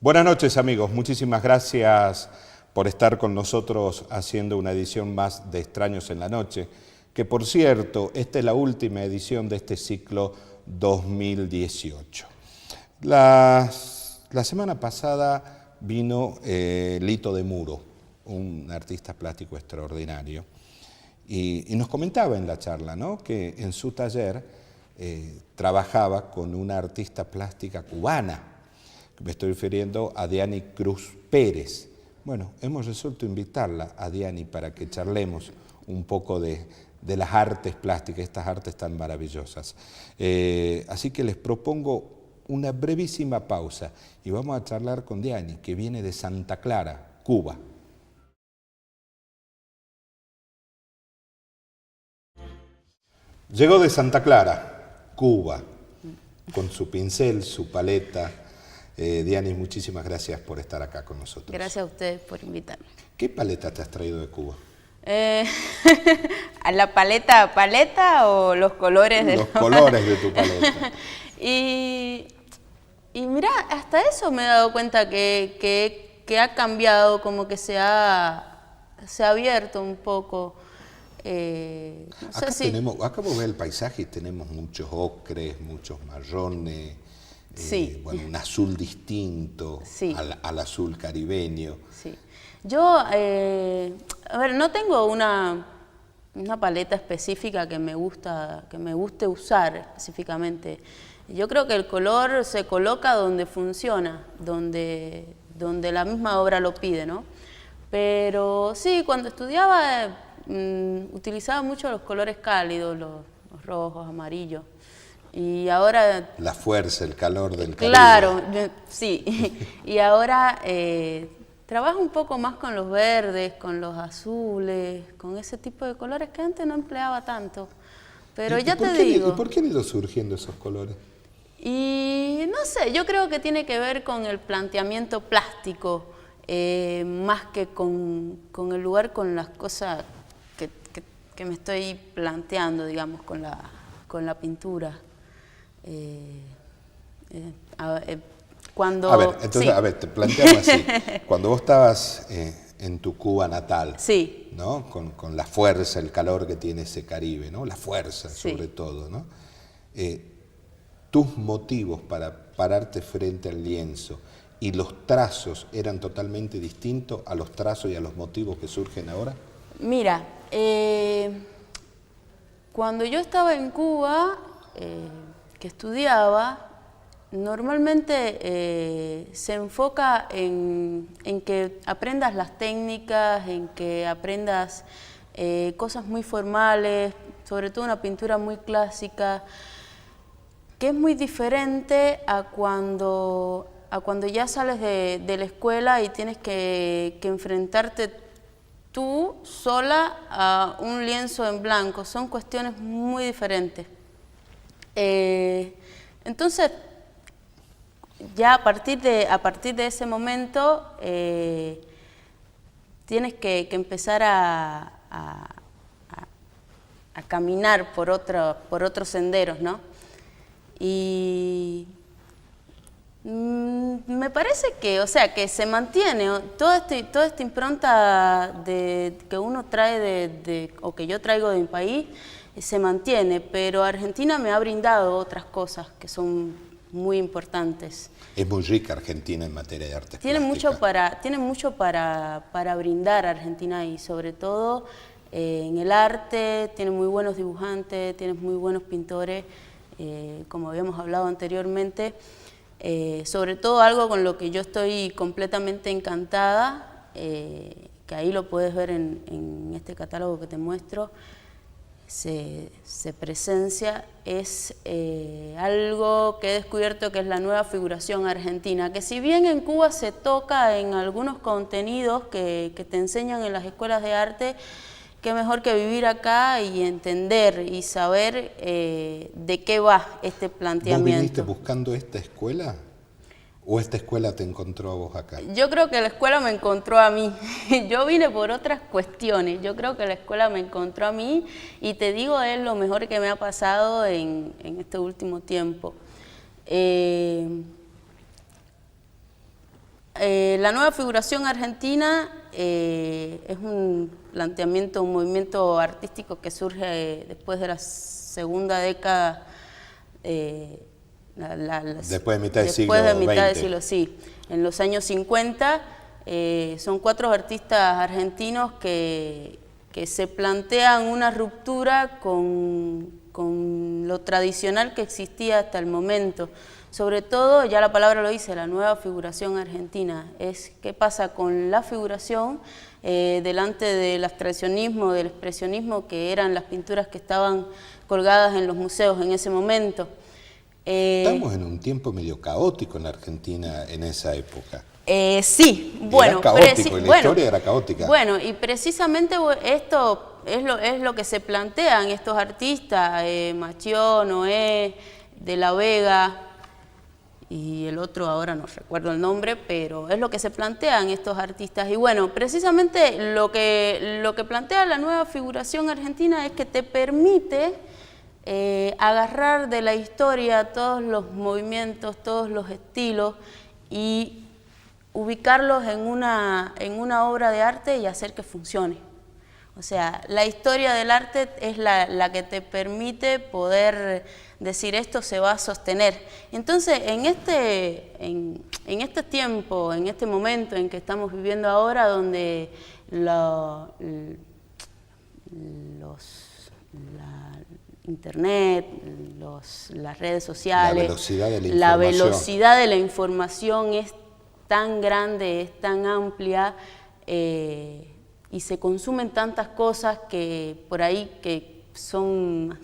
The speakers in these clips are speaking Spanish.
Buenas noches, amigos. Muchísimas gracias por estar con nosotros haciendo una edición más de Extraños en la Noche, que por cierto, esta es la última edición de este ciclo 2018. La semana pasada vino Lito de Muro, un artista plástico extraordinario, y nos comentaba en la charla, ¿no?, que en su taller trabajaba con una artista plástica cubana. Me estoy refiriendo a Diani Cruz Pérez. Bueno, hemos resuelto invitarla a Diani para que charlemos un poco de las artes plásticas, estas artes tan maravillosas. Así que les propongo una brevísima pausa y vamos a charlar con Diani, que viene de Santa Clara, Cuba. Llegó de Santa Clara, Cuba, con su pincel, su paleta. Diani, muchísimas gracias por estar acá con nosotros. Gracias a ustedes por invitarme. ¿Qué paleta te has traído de Cuba? ¿A la paleta o los colores de los colores de tu paleta? y mira, hasta eso me he dado cuenta que ha cambiado, como que se ha abierto un poco. No acá, sé si... acá vos ves el paisaje y tenemos muchos ocres, muchos marrones, sí. Bueno, un azul distinto, sí. al azul caribeño. Sí. Yo, a ver, no tengo una paleta específica que me guste usar específicamente. Yo creo que el color se coloca donde funciona, donde la misma obra lo pide, ¿no? Pero sí, cuando estudiaba utilizaba mucho los colores cálidos, los rojos, amarillos. Y ahora... La fuerza, el calor del Caribe. Claro, sí. Y ahora trabajo un poco más con los verdes, con los azules, con ese tipo de colores que antes no empleaba tanto. Pero ya te digo... ¿Y por qué han ido surgiendo esos colores? Y no sé, yo creo que tiene que ver con el planteamiento plástico, más que con el lugar, con las cosas que me estoy planteando, digamos, con la pintura. Cuando... A ver, entonces, sí. A ver, te planteamos así. Cuando vos estabas en tu Cuba natal, sí. ¿no? Con la fuerza, el calor que tiene ese Caribe, ¿no? La fuerza, sí. sobre todo, ¿no? Tus motivos para pararte frente al lienzo y los trazos eran totalmente distintos a los trazos y a los motivos que surgen ahora. Mira, cuando yo estaba en Cuba, que estudiaba, normalmente se enfoca en que aprendas las técnicas, en que aprendas cosas muy formales, sobre todo una pintura muy clásica, que es muy diferente a cuando ya sales de la escuela y tienes que enfrentarte tú sola a un lienzo en blanco. Son cuestiones muy diferentes. Entonces, ya a partir de ese momento tienes que empezar a caminar por otros senderos, ¿no? Y me parece que se mantiene toda esta impronta que uno trae o que yo traigo de mi país, se mantiene, pero Argentina me ha brindado otras cosas que son muy importantes. Es muy rica Argentina en materia de artes Tiene plásticas. Tiene mucho para brindar Argentina, y sobre todo en el arte. Tiene muy buenos dibujantes, tiene muy buenos pintores, como habíamos hablado anteriormente. Sobre todo algo con lo que yo estoy completamente encantada, que ahí lo puedes ver en este catálogo que te muestro, se presencia, es algo que he descubierto que es la nueva figuración argentina, que si bien en Cuba se toca en algunos contenidos que te enseñan en las escuelas de arte, qué mejor que vivir acá y entender y saber de qué va este planteamiento. ¿Vos viniste buscando esta escuela? ¿O esta escuela te encontró a vos acá? Yo creo que la escuela me encontró a mí. Yo vine por otras cuestiones. Yo creo que la escuela me encontró a mí, y te digo, es lo mejor que me ha pasado en este último tiempo. la nueva figuración argentina es un planteamiento, un movimiento artístico que surge después de la segunda década, después de mitad del siglo después de mitad del XX. siglo, sí, en los años 50. Son 4 artistas argentinos que se plantean una ruptura con lo tradicional que existía hasta el momento. Sobre todo, ya la palabra lo dice, la nueva figuración argentina. Es qué pasa con la figuración delante del abstraccionismo, del expresionismo, que eran las pinturas que estaban colgadas en los museos en ese momento. Estamos en un tiempo medio caótico en la Argentina en esa época. Sí, bueno, era caótico, y la historia era caótica. Bueno, y precisamente esto es lo que se plantean estos artistas, Machió, Noé, De la Vega, y el otro ahora no recuerdo el nombre, pero es lo que se plantean estos artistas. Y bueno, precisamente lo que plantea la nueva figuración argentina es que te permite agarrar de la historia todos los movimientos, todos los estilos y ubicarlos en una obra de arte y hacer que funcione. O sea, la historia del arte es la que te permite poder decir esto se va a sostener. Entonces, en este tiempo, en este momento en que estamos viviendo ahora, donde Internet, las redes sociales, la velocidad de la información es tan grande, es tan amplia, y se consumen tantas cosas que por ahí que son,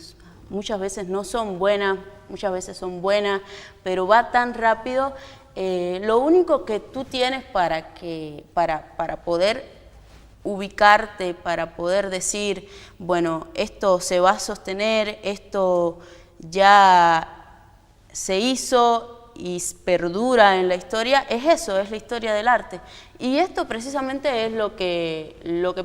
muchas veces no son buenas, muchas veces son buenas, pero va tan rápido. Lo único que tú tienes para poder ubicarte, para poder decir, bueno, esto se va a sostener, esto ya se hizo y perdura en la historia, es eso, es la historia del arte. Y esto precisamente es lo que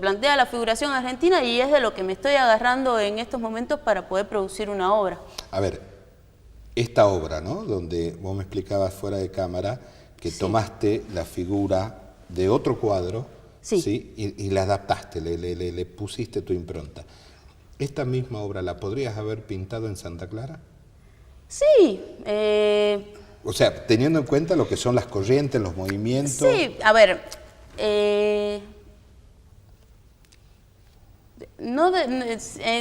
plantea la figuración argentina y es de lo que me estoy agarrando en estos momentos para poder producir una obra. A ver, esta obra, ¿no? Donde vos me explicabas fuera de cámara que sí, tomaste la figura de otro cuadro, sí, ¿sí? Y la adaptaste, le pusiste tu impronta. ¿Esta misma obra la podrías haber pintado en Santa Clara? Sí. O sea, teniendo en cuenta lo que son las corrientes, los movimientos. Sí, a ver, en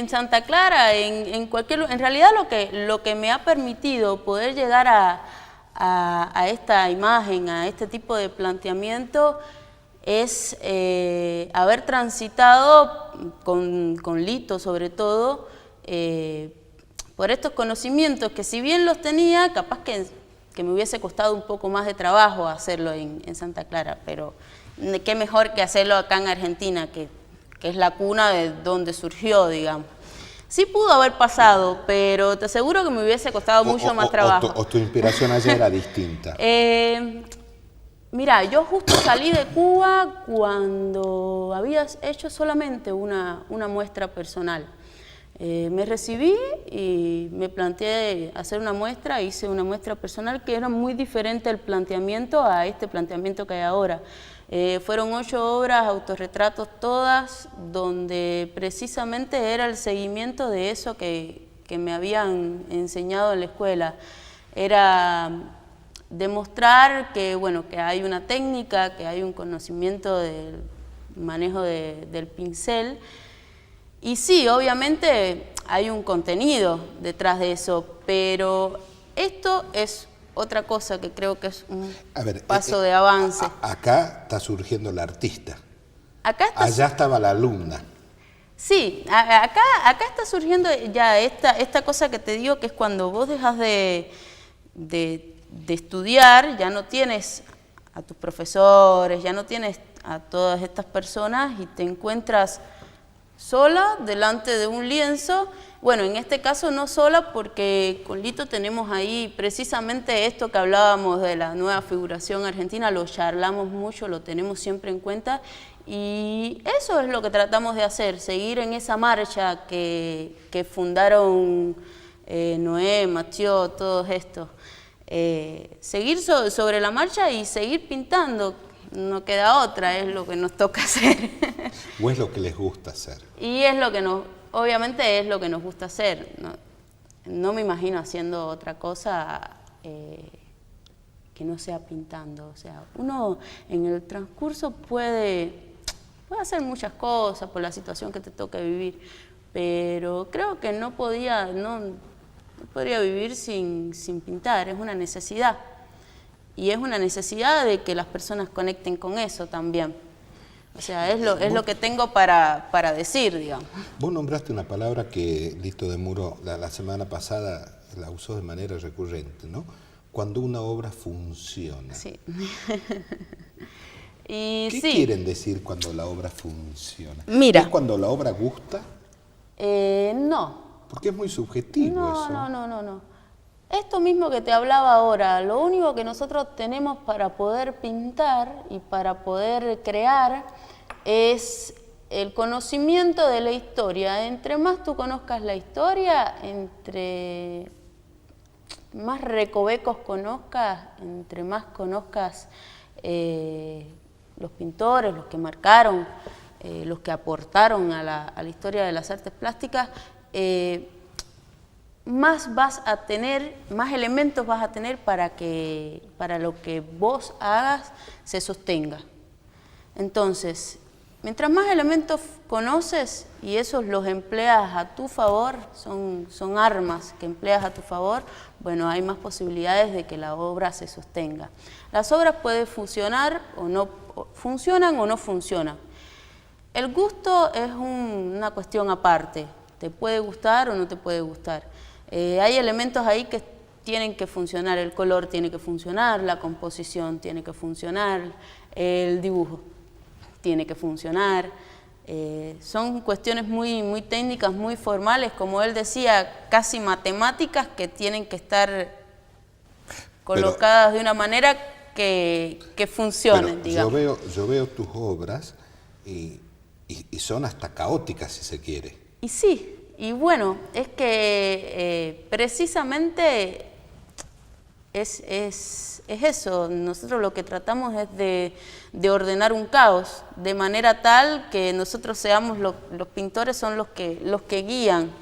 Santa Clara, en realidad lo que me ha permitido poder llegar a esta imagen, a este tipo de planteamiento, es haber transitado con Lito sobre todo, por estos conocimientos que si bien los tenía, capaz que me hubiese costado un poco más de trabajo hacerlo en Santa Clara, pero qué mejor que hacerlo acá en Argentina, que es la cuna de donde surgió, digamos. Sí pudo haber pasado, pero te aseguro que me hubiese costado mucho más trabajo. O tu inspiración allá era distinta. Mira, yo justo salí de Cuba cuando había hecho solamente una muestra personal. Me recibí y me planteé hacer una muestra, hice una muestra personal que era muy diferente el planteamiento a este planteamiento que hay ahora. Fueron 8 obras, autorretratos todas, donde precisamente era el seguimiento de eso que me habían enseñado en la escuela. Era demostrar que, bueno, que hay una técnica, que hay un conocimiento del manejo del pincel. Y sí, obviamente hay un contenido detrás de eso, pero esto es otra cosa que creo que es un paso de avance. Acá está surgiendo la artista. Allá estaba la alumna. Sí, acá está surgiendo ya esta cosa que te digo, que es cuando vos dejas de estudiar, ya no tienes a tus profesores, ya no tienes a todas estas personas y te encuentras sola delante de un lienzo. Bueno, en este caso no sola, porque con Lito tenemos ahí precisamente esto que hablábamos de la nueva figuración argentina, lo charlamos mucho, lo tenemos siempre en cuenta y eso es lo que tratamos de hacer, seguir en esa marcha que fundaron Noé, Machió, todos estos. Seguir sobre la marcha y seguir pintando. no queda otra, es lo que nos toca hacer. ¿O es lo que les gusta hacer? Y es lo que obviamente es lo que nos gusta hacer. No me imagino haciendo otra cosa que no sea pintando. O sea, uno en el transcurso puede hacer muchas cosas por la situación que te toca vivir, pero creo que no podría vivir sin pintar, es una necesidad. Y es una necesidad de que las personas conecten con eso también. O sea, es lo que tengo para decir, digamos. Vos nombraste una palabra que Lito de Muro la semana pasada la usó de manera recurrente, ¿no? Cuando una obra funciona. Sí. Y ¿Qué sí. quieren decir cuando la obra funciona? Mira. ¿Es cuando la obra gusta? No. Porque es muy subjetivo eso. No. Esto mismo que te hablaba ahora, lo único que nosotros tenemos para poder pintar y para poder crear es el conocimiento de la historia. Entre más tú conozcas la historia, entre más recovecos conozcas, entre más conozcas los pintores, los que marcaron, los que aportaron a la historia de las artes plásticas, más vas a tener, más elementos vas a tener para lo que vos hagas se sostenga. Entonces, mientras más elementos conoces y esos los empleas a tu favor, son armas que empleas a tu favor, bueno, hay más posibilidades de que la obra se sostenga. Las obras pueden funcionar o no, funcionan o no funcionan. El gusto es una cuestión aparte, te puede gustar o no te puede gustar. Hay elementos ahí que tienen que funcionar, el color tiene que funcionar, la composición tiene que funcionar, el dibujo tiene que funcionar. Son cuestiones muy técnicas, muy formales, como él decía, casi matemáticas, que tienen que estar colocadas de una manera que funcionen, digamos. Yo veo tus obras y son hasta caóticas, si se quiere. Y sí. Y bueno, es que precisamente es eso. Nosotros lo que tratamos es de ordenar un caos, de manera tal que nosotros seamos los pintores, son los que guían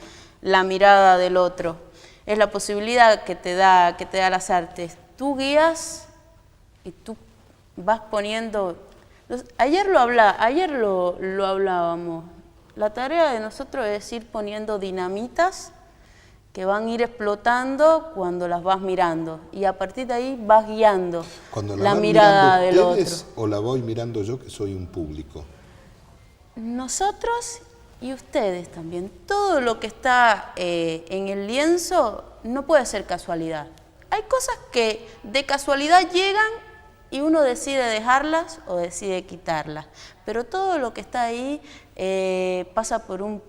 la mirada del otro. Es la posibilidad que te da las artes. Tú guías y tú vas poniendo. Ayer lo hablábamos. La tarea de nosotros es ir poniendo dinamitas que van a ir explotando cuando las vas mirando, y a partir de ahí vas guiando la mirada del otro. ¿O la voy mirando yo, que soy un público? Nosotros y ustedes también. Todo lo que está en el lienzo no puede ser casualidad. Hay cosas que de casualidad llegan y uno decide dejarlas o decide quitarlas, pero todo lo que está ahí pasa por un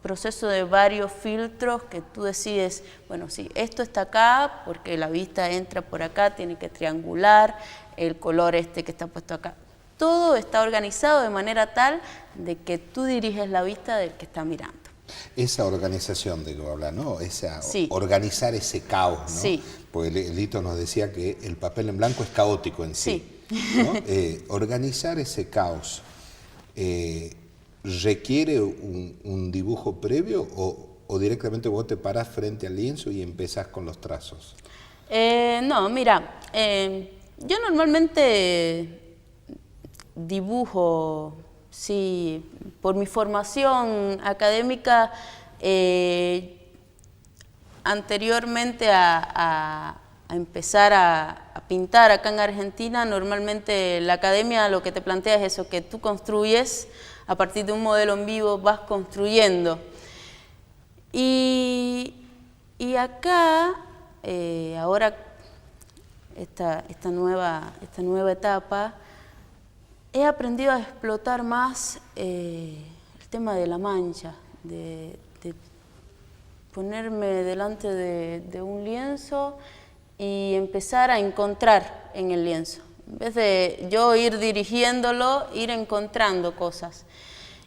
proceso de varios filtros que tú decides, bueno, sí, esto está acá porque la vista entra por acá, tiene que triangular, el color que está puesto acá. Todo está organizado de manera tal de que tú diriges la vista del que está mirando. Esa organización de que habla, ¿no? Sí. Organizar ese caos, ¿no? Sí. Porque Lito nos decía que el papel en blanco es caótico en sí. ¿No? Organizar ese caos requiere un dibujo previo o directamente vos te parás frente al lienzo y empezás con los trazos. No, mira, yo normalmente dibujo. Sí, por mi formación académica, anteriormente a empezar a pintar acá en Argentina, normalmente la academia lo que te plantea es eso, que tú construyes a partir de un modelo en vivo, vas construyendo. Y acá, ahora, esta nueva etapa, he aprendido a explotar más el tema de la mancha, de ponerme delante de un lienzo y empezar a encontrar en el lienzo. En vez de yo ir dirigiéndolo, ir encontrando cosas.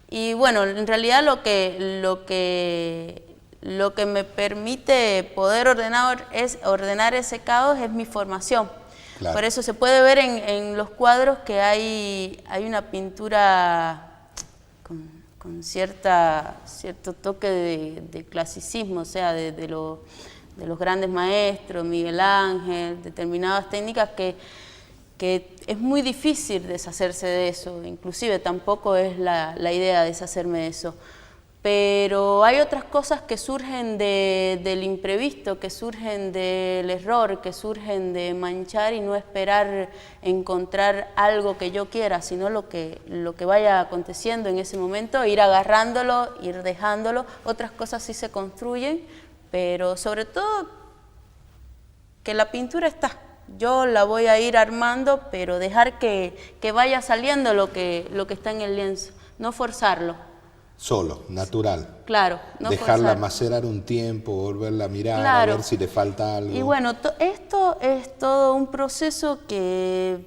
Y bueno, en realidad lo que me permite poder ordenar ese caos es mi formación. Claro. Por eso se puede ver en los cuadros que hay una pintura con cierto toque de clasicismo, o sea, de los grandes maestros, Miguel Ángel, determinadas técnicas que es muy difícil deshacerse de eso, inclusive tampoco es la idea deshacerme de eso. Pero hay otras cosas que surgen del imprevisto, que surgen del error, que surgen de manchar y no esperar encontrar algo que yo quiera, sino lo que vaya aconteciendo en ese momento, ir agarrándolo, ir dejándolo. Otras cosas sí se construyen, pero sobre todo que la pintura está. Yo la voy a ir armando, pero dejar que vaya saliendo lo que está en el lienzo, no forzarlo. Solo, natural. Claro, no dejarla forzar. macerar un tiempo, volverla a mirar, Claro. a ver si le falta algo. Y bueno, esto es todo un proceso que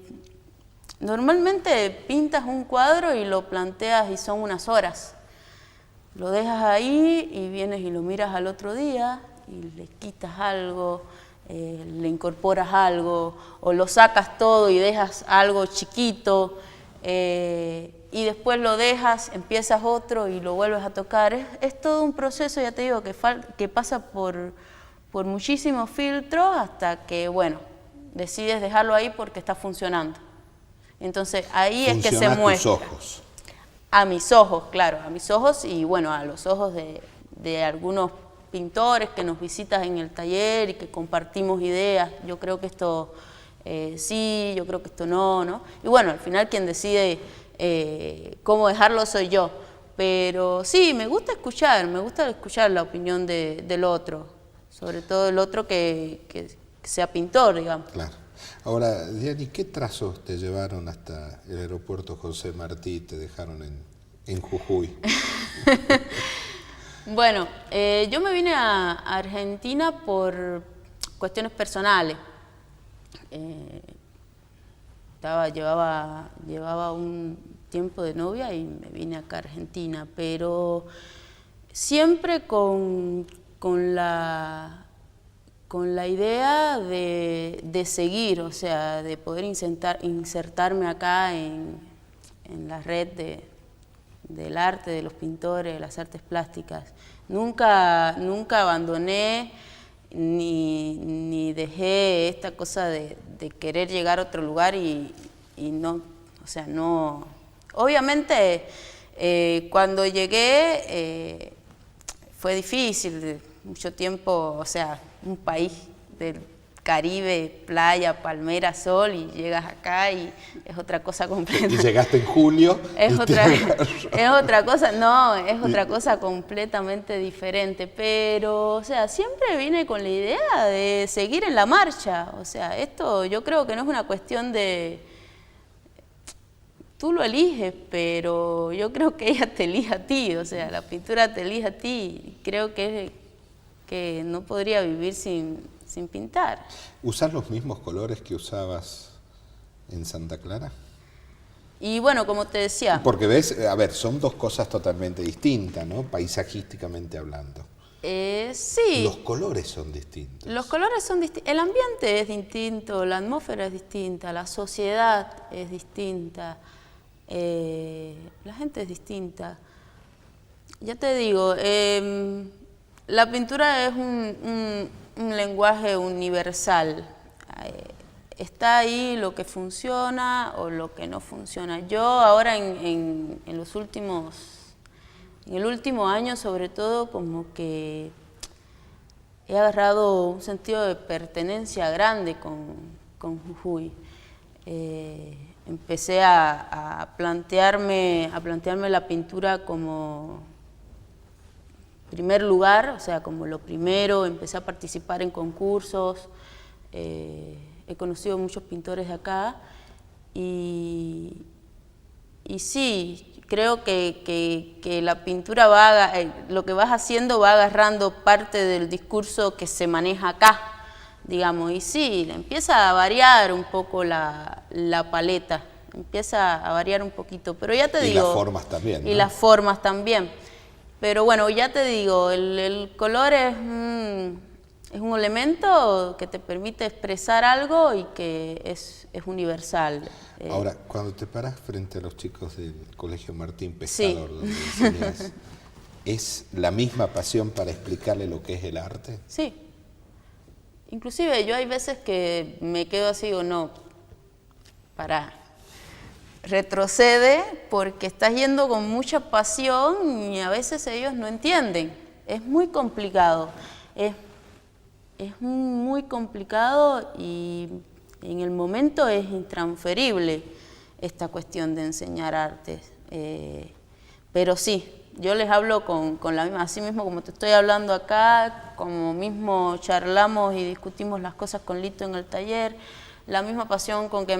normalmente pintas un cuadro y lo planteas y son unas horas. Lo dejas ahí y vienes y lo miras al otro día y le quitas algo, le incorporas algo, o lo sacas todo y dejas algo chiquito, y después lo dejas, empiezas otro y lo vuelves a tocar. Es todo un proceso, ya te digo, que pasa por muchísimos filtros hasta que, bueno, decides dejarlo ahí porque está funcionando. Entonces ahí es que se muestra. A tus ojos. A mis ojos, claro, a mis ojos y bueno, a los ojos de algunos pintores que nos visitan en el taller y que compartimos ideas. Yo creo que esto sí, yo creo que esto no. Y bueno, al final quien decide cómo dejarlo soy yo. Pero sí, me gusta escuchar la opinión del otro, sobre todo el otro que sea pintor, digamos. Claro. Ahora, Diani, ¿qué trazos te llevaron hasta el aeropuerto José Martí y te dejaron en Jujuy? Bueno, yo me vine a Argentina por cuestiones personales. Llevaba un tiempo de novia y me vine acá a Argentina, pero siempre con la idea de seguir, o sea, de poder insertarme acá en la red del arte, de los pintores, de las artes plásticas. Nunca abandoné ni dejé esta cosa de querer llegar a otro lugar y no, o sea, no. Obviamente, cuando llegué fue difícil, mucho tiempo, o sea, un país del Caribe, playa, palmera, sol, y llegas acá y es otra cosa completa. Y llegaste en julio. Es otra cosa completamente diferente, pero, o sea, siempre vine con la idea de seguir en la marcha. O sea, esto yo creo que no es una cuestión de tú lo eliges, pero yo creo que ella te elige a ti, o sea, la pintura te elige a ti. Creo que no podría vivir sin pintar. ¿Usás los mismos colores que usabas en Santa Clara? Y bueno, como te decía... Porque ves, a ver, son dos cosas totalmente distintas, ¿no? Paisajísticamente hablando. Sí. Los colores son distintos. Los colores son distintos. El ambiente es distinto, la atmósfera es distinta, la sociedad es distinta, la gente es distinta. Ya te digo, la pintura es un lenguaje universal. Está ahí lo que funciona o lo que no funciona. Yo ahora en el último año sobre todo, como que he agarrado un sentido de pertenencia grande con Jujuy. Empecé a plantearme la pintura como primer lugar, o sea, como lo primero. Empecé a participar en concursos, he conocido muchos pintores de acá y sí, creo que la pintura lo que vas haciendo va agarrando parte del discurso que se maneja acá, digamos, y sí, empieza a variar un poco la paleta, empieza a variar un poquito, pero ya te digo... Y las formas también, ¿no? Y las formas también. Pero bueno, ya te digo, el color es un elemento que te permite expresar algo y que es universal. Ahora, cuando te paras frente a los chicos del Colegio Martín Pescador, Sí. donde enseñas, ¿es la misma pasión para explicarle lo que es el arte? Sí. Inclusive yo hay veces que me quedo así, digo, no, retrocede porque estás yendo con mucha pasión y a veces ellos no entienden. Es muy complicado. Es muy complicado y en el momento es intransferible esta cuestión de enseñar artes. Pero sí, yo les hablo con la misma, así mismo como te estoy hablando acá, como mismo charlamos y discutimos las cosas con Lito en el taller, la misma pasión con que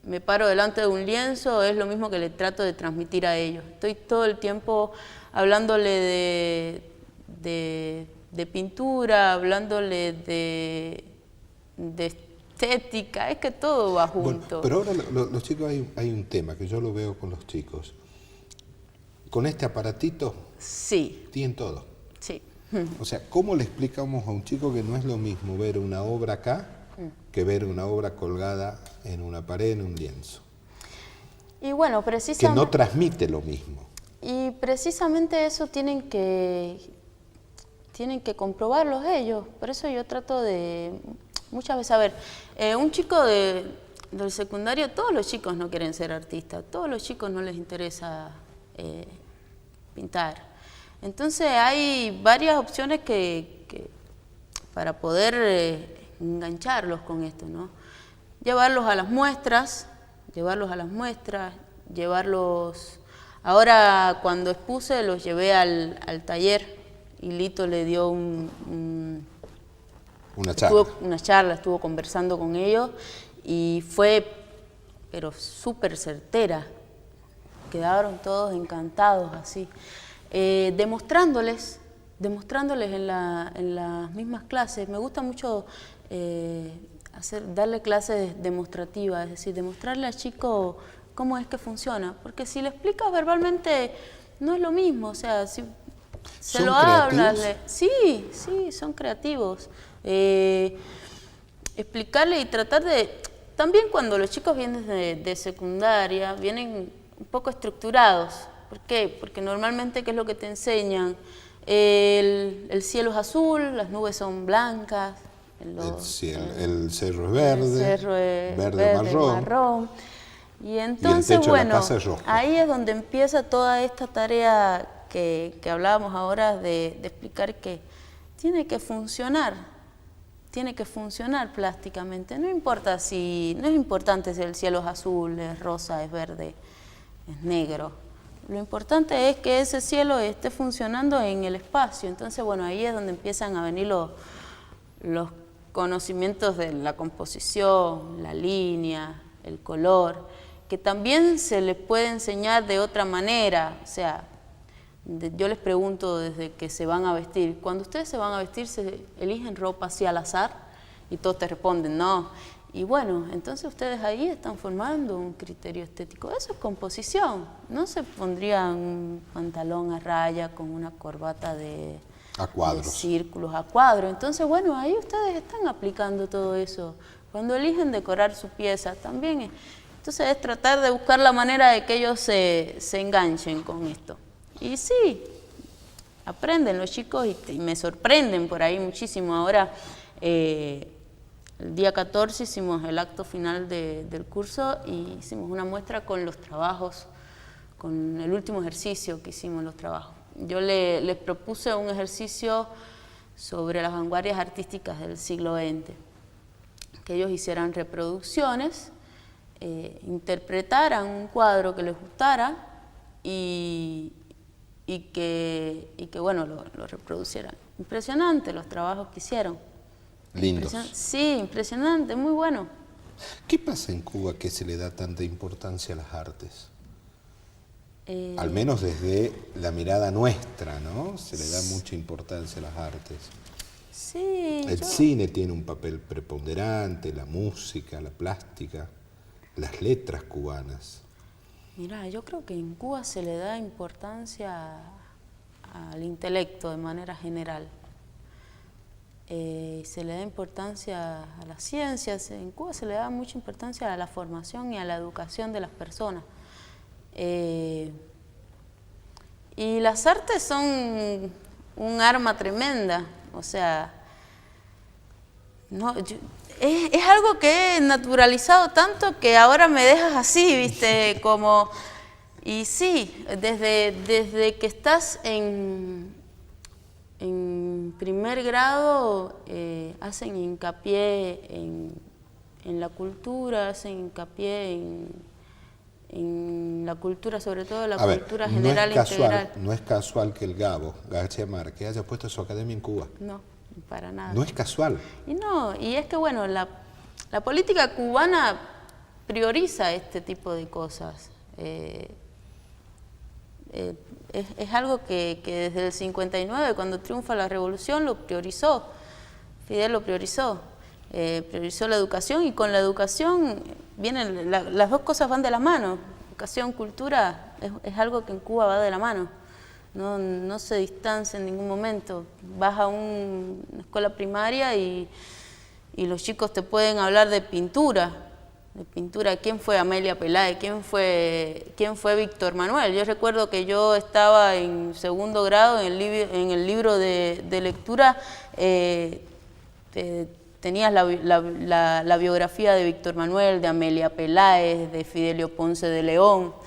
me paro delante de un lienzo es lo mismo que le trato de transmitir a ellos. Estoy todo el tiempo hablándole de pintura, hablándole de estética, es que todo va junto. Bueno, pero ahora los chicos, hay un tema que yo lo veo con los chicos. Con este aparatito Sí. tienen todo. Sí. O sea, ¿cómo le explicamos a un chico que no es lo mismo ver una obra acá que ver una obra colgada en una pared, en un lienzo? Y bueno, Que precisamente... no transmite lo mismo. Y precisamente eso tienen que comprobarlos ellos. Por eso yo trato de, muchas veces, a ver, un chico del secundario, todos los chicos no quieren ser artistas, todos los chicos no les interesa pintar. Entonces hay varias opciones para poder engancharlos con esto, ¿no? Llevarlos a las muestras, ahora cuando expuse los llevé al taller y Lito le dio Una charla. Estuvo conversando con ellos y fue, pero súper certera. Quedaron todos encantados así. Demostrándoles en las mismas clases. Me gusta mucho darle clases demostrativas, es decir, demostrarle al chico cómo es que funciona. Porque si le explicas verbalmente no es lo mismo, o sea, si se lo hablas. Sí, son creativos. Explicarle y tratar de... También cuando los chicos vienen de secundaria, vienen un poco estructurados. ¿Por qué? Porque normalmente, ¿qué es lo que te enseñan? El cielo es azul, las nubes son blancas. El cerro es verde, el cerro es verde marrón. Y entonces, y el techo de la casa es rojo. ahí es donde empieza toda esta tarea que hablábamos ahora de explicar que tiene que funcionar plásticamente. No es importante si el cielo es azul, es rosa, es verde, es negro. Lo importante es que ese cielo esté funcionando en el espacio. Entonces, bueno, ahí es donde empiezan a venir los conocimientos de la composición, la línea, el color, que también se les puede enseñar de otra manera. O sea, yo les pregunto desde que se van a vestir, cuando ustedes se van a vestir, ¿se eligen ropa así al azar? Y todos te responden, no. Y bueno, entonces ustedes ahí están formando un criterio estético. Eso es composición. No se pondrían un pantalón a raya con una corbata de círculos a cuadros. Entonces, bueno, ahí ustedes están aplicando todo eso. Cuando eligen decorar su pieza también. Entonces es tratar de buscar la manera de que ellos se enganchen con esto. Y sí, aprenden los chicos y me sorprenden por ahí muchísimo. Ahora, el día 14 hicimos el acto final del curso y hicimos una muestra con los trabajos, con el último ejercicio que hicimos los trabajos. Yo les propuse un ejercicio sobre las vanguardias artísticas del siglo XX, que ellos hicieran reproducciones, interpretaran un cuadro que les gustara y que bueno, lo reproducieran. Impresionante los trabajos que hicieron. Lindos. Sí, impresionante, muy bueno. ¿Qué pasa en Cuba que se le da tanta importancia a las artes? Al menos desde la mirada nuestra, ¿no? Se le da mucha importancia a las artes. Sí. El cine tiene un papel preponderante, la música, la plástica, las letras cubanas. Mirá, yo creo que en Cuba se le da importancia al intelecto de manera general. se le da importancia a las ciencias. En Cuba se le da mucha importancia a la formación y a la educación de las personas. Y las artes son un arma tremenda, o sea, no, es algo que he naturalizado tanto que ahora me dejas así, ¿viste? Como, y sí, desde que estás en primer grado hacen hincapié en la cultura, hacen hincapié en la cultura, sobre todo la cultura general integral. No es casual que el Gabo, García Márquez, haya puesto su academia en Cuba. No, para nada. No es casual. Y es que bueno, la política cubana prioriza este tipo de cosas. Es algo que desde el 59, cuando triunfa la revolución, lo priorizó. Fidel lo priorizó. Priorizó la educación, y con la educación vienen, las dos cosas van de la mano. Educación, cultura, es algo que en Cuba va de la mano. No se distancia en ningún momento. Vas a una escuela primaria y los chicos te pueden hablar de pintura. ¿Quién fue Amelia Peláez? ¿Quién fue Víctor Manuel? Yo recuerdo que yo estaba en segundo grado, en el libro de lectura, tenías la biografía de Víctor Manuel, de Amelia Peláez, de Fidelio Ponce de León. O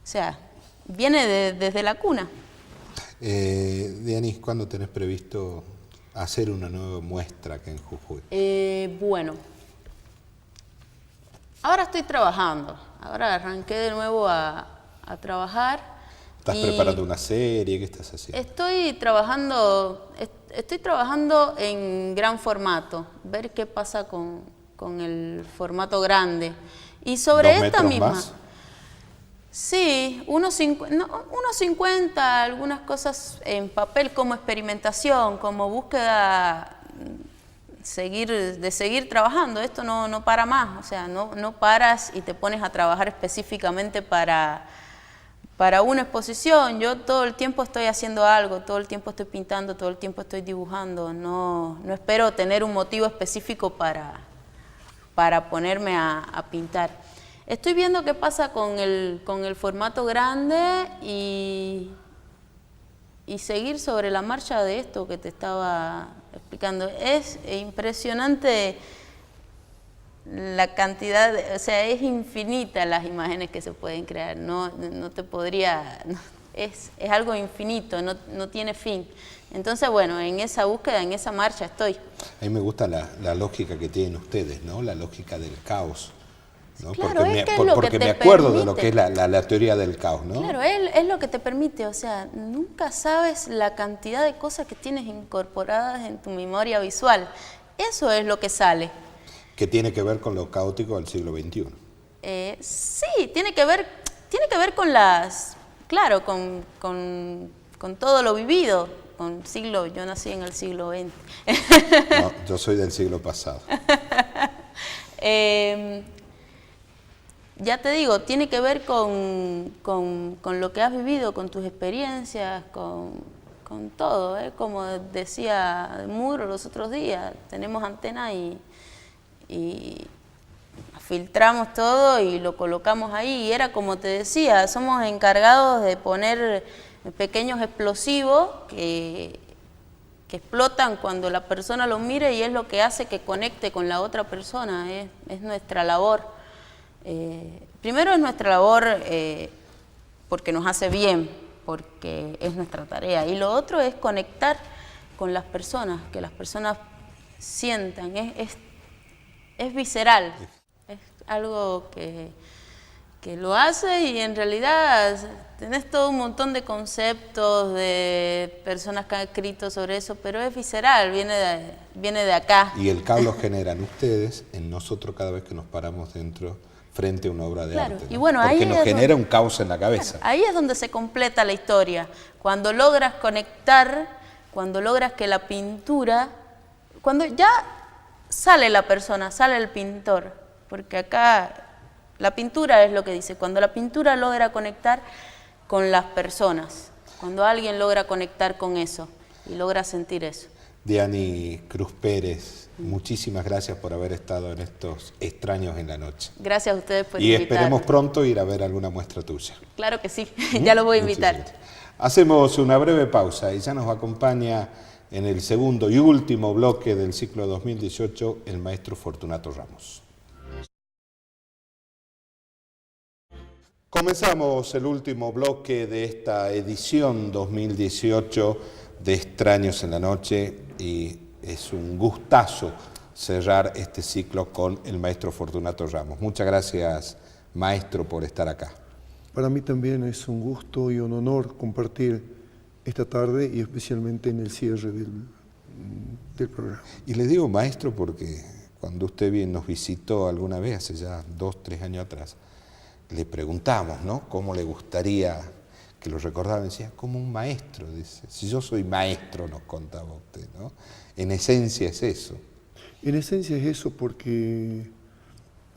sea, viene desde la cuna. Dianis, ¿cuándo tenés previsto hacer una nueva muestra acá en Jujuy? Bueno, ahora estoy trabajando. Ahora arranqué de nuevo a trabajar. ¿Estás preparando una serie? ¿Qué estás haciendo? Estoy trabajando en gran formato, ver qué pasa con el formato grande. Y sobre esta misma... Más. Sí, 1.50, algunas cosas en papel como experimentación, como búsqueda de seguir trabajando. Esto no para más, o sea, no paras y te pones a trabajar específicamente para una exposición. Yo todo el tiempo estoy haciendo algo, todo el tiempo estoy pintando, todo el tiempo estoy dibujando. No espero tener un motivo específico para ponerme a pintar. Estoy viendo qué pasa con el formato grande y seguir sobre la marcha de esto que te estaba explicando. Es impresionante la cantidad, o sea, es infinita las imágenes que se pueden crear. No te podría, es algo infinito, no tiene fin. Entonces, bueno, en esa búsqueda, en esa marcha estoy. A mí me gusta la lógica que tienen ustedes, ¿no? La lógica del caos. ¿no? Claro, porque me acuerdo de lo que es la teoría del caos, ¿no? Claro, es lo que te permite, o sea, nunca sabes la cantidad de cosas que tienes incorporadas en tu memoria visual. Eso es lo que sale. Que tiene que ver con lo caótico del siglo XXI. Sí, tiene que ver con claro, con todo lo vivido. Yo nací en el siglo XX. No, yo soy del siglo pasado. Ya te digo, tiene que ver con lo que has vivido, con tus experiencias, con todo. Como decía Muro los otros días, tenemos antena y filtramos todo y lo colocamos ahí. Y era como te decía, somos encargados de poner pequeños explosivos que explotan cuando la persona lo mire, y es lo que hace que conecte con la otra persona. Es nuestra labor. Primero es nuestra labor porque nos hace bien, porque es nuestra tarea, y lo otro es conectar con las personas, que las personas sientan, es visceral, es algo que lo hace, y en realidad tenés todo un montón de conceptos de personas que han escrito sobre eso, pero es visceral, viene de acá. Y el caos lo generan ustedes en nosotros cada vez que nos paramos frente a una obra de arte, ¿no? Y bueno, porque nos genera un caos en la cabeza. Claro, ahí es donde se completa la historia, cuando logras conectar, cuando logras que la pintura, cuando ya sale la persona, sale el pintor, porque acá la pintura es lo que dice, cuando la pintura logra conectar con las personas, cuando alguien logra conectar con eso y logra sentir eso. Diani Cruz Pérez, muchísimas gracias por haber estado en estos Extraños en la Noche. Gracias a ustedes por Y invitarme. esperemos pronto ir a ver alguna muestra tuya. Claro que sí, ya lo voy a invitar. Muchísimas. Hacemos una breve pausa y ya nos acompaña en el segundo y último bloque del ciclo 2018 el maestro Fortunato Ramos. Comenzamos el último bloque de esta edición 2018 de Extraños en la Noche y es un gustazo cerrar este ciclo con el maestro Fortunato Ramos. Muchas gracias, maestro, por estar acá. Para mí también es un gusto y un honor compartir esta tarde y especialmente en el cierre del programa. Y le digo maestro porque cuando usted bien nos visitó alguna vez, hace ya 2, 3 años atrás, le preguntamos, ¿no?, cómo le gustaría que lo recordara. Decía, como un maestro, dice. Si yo soy maestro, nos contaba usted, ¿no? En esencia es eso. En esencia es eso porque